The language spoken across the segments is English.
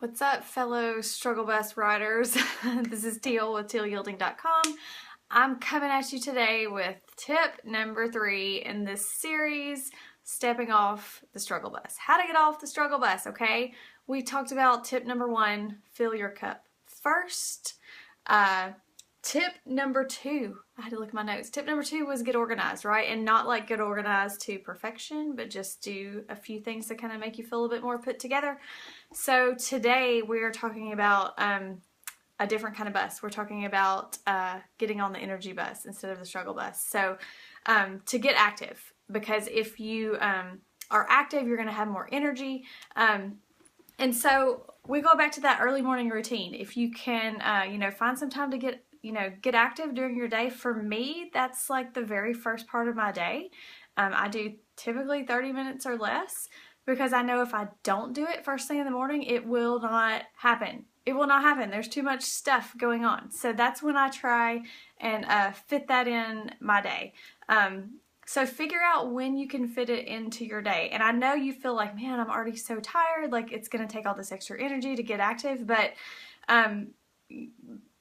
What's up, fellow struggle bus riders? This is Teal with tealyielding.com. I'm coming at you today with tip number 3 in this series, stepping off the struggle bus. How to get off the struggle bus, okay? We talked about tip number 1, fill your cup first. Tip number 2, I had to look at my notes. Tip number 2 was get organized, right? And not like get organized to perfection, but just do a few things to kind of make you feel a bit more put together. So today we're talking about a different kind of bus. We're talking about getting on the energy bus instead of the struggle bus. So to get active, because if you are active, you're going to have more energy. And so we go back to that early morning routine. If you can, find some time to get active during your day. For me, that's like the very first part of my day. I do typically 30 minutes or less because I know if I don't do it first thing in the morning, it will not happen. It will not happen. There's too much stuff going on. So that's when I try and fit that in my day. So figure out when you can fit it into your day. And I know you feel like, man, I'm already so tired, like it's going to take all this extra energy to get active, but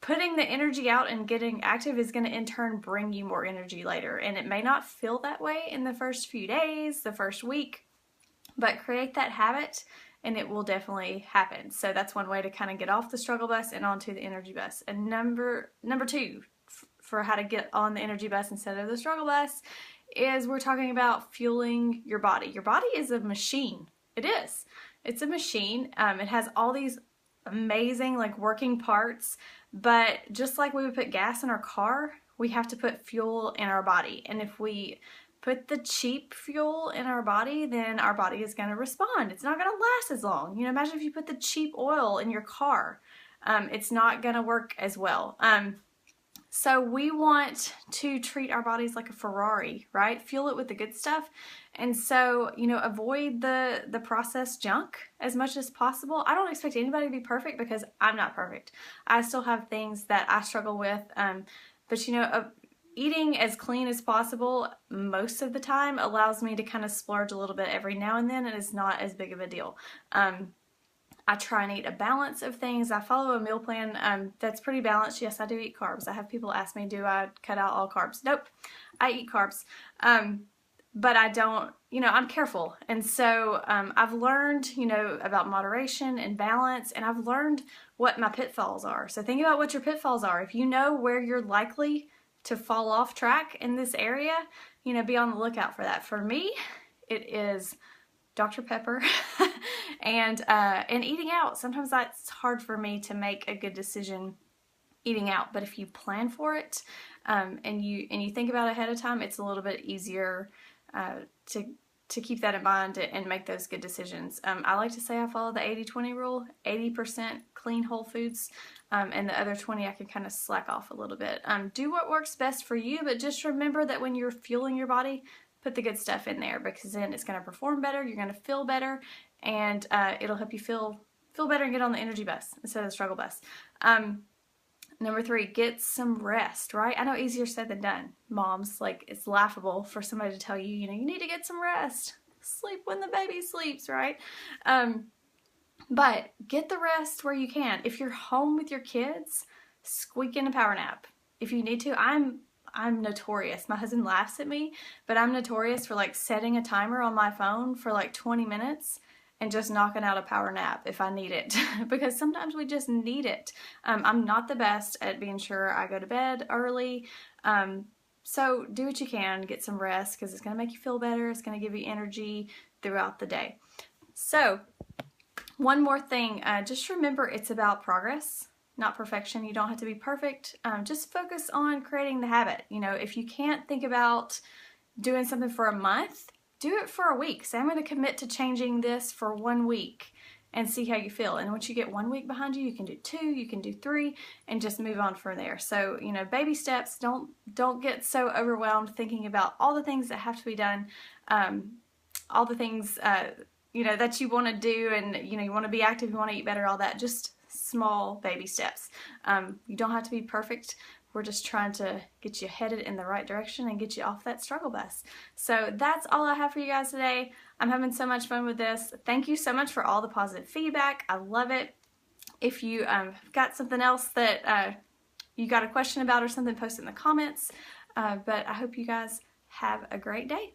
putting the energy out and getting active is going to in turn bring you more energy later. And it may not feel that way in the first few days, the first week, but create that habit and it will definitely happen. So that's one way to kind of get off the struggle bus and onto the energy bus. And number 2 for how to get on the energy bus instead of the struggle bus is we're talking about fueling your body. Your body is a machine. It is. It's a machine. It has all these amazing working parts, but just like we would put gas in our car, we have to put fuel in our body. And if we put the cheap fuel in our body, then our body is going to respond. It's not going to last as long. Imagine if you put the cheap oil in your car. It's not going to work as well. So we want to treat our bodies like a Ferrari, right? Fuel it with the good stuff. And so, avoid the processed junk as much as possible. I don't expect anybody to be perfect because I'm not perfect. I still have things that I struggle with. But eating as clean as possible most of the time allows me to kind of splurge a little bit every now and then, and it's not as big of a deal. I try and eat a balance of things. I follow a meal plan that's pretty balanced. Yes, I do eat carbs. I have people ask me, do I cut out all carbs? Nope, I eat carbs. But I don't, I'm careful. And so I've learned, about moderation and balance, and I've learned what my pitfalls are. So think about what your pitfalls are. If you know where you're likely to fall off track in this area, be on the lookout for that. For me, it is Dr. Pepper and eating out. Sometimes that's hard for me to make a good decision eating out, but if you plan for it and you think about it ahead of time, it's a little bit easier to keep that in mind and make those good decisions. I like to say I follow the 80-20 rule, 80% clean whole foods, and the other 20 I can kind of slack off a little bit. Do what works best for you, but just remember that when you're fueling your body, put the good stuff in there because then it's going to perform better, you're going to feel better, and it'll help you feel better and get on the energy bus instead of the struggle bus. Number 3, get some rest, right? I know easier said than done. Moms, it's laughable for somebody to tell you, you need to get some rest. Sleep when the baby sleeps, right? But get the rest where you can. If you're home with your kids, squeak in a power nap. If you need to, I'm notorious. My husband laughs at me, but I'm notorious for setting a timer on my phone for 20 minutes and just knocking out a power nap if I need it because sometimes we just need it. I'm not the best at being sure I go to bed early. So do what you can, get some rest because it's going to make you feel better. It's going to give you energy throughout the day. So one more thing, just remember it's about progress, not perfection. You don't have to be perfect. Just focus on creating the habit. If you can't think about doing something for a month, do it for a week. Say, I'm going to commit to changing this for 1 week and see how you feel. And once you get 1 week behind you, you can do 2, you can do 3, and just move on from there. So, baby steps. Don't get so overwhelmed thinking about all the things that have to be done, all the things, that you want to do, and, you want to be active, you want to eat better, all that. Just small baby steps. You don't have to be perfect. We're just trying to get you headed in the right direction and get you off that struggle bus. So that's all I have for you guys today. I'm having so much fun with this. Thank you so much for all the positive feedback. I love it. If you got something else that you got a question about or something, post it in the comments. But I hope you guys have a great day.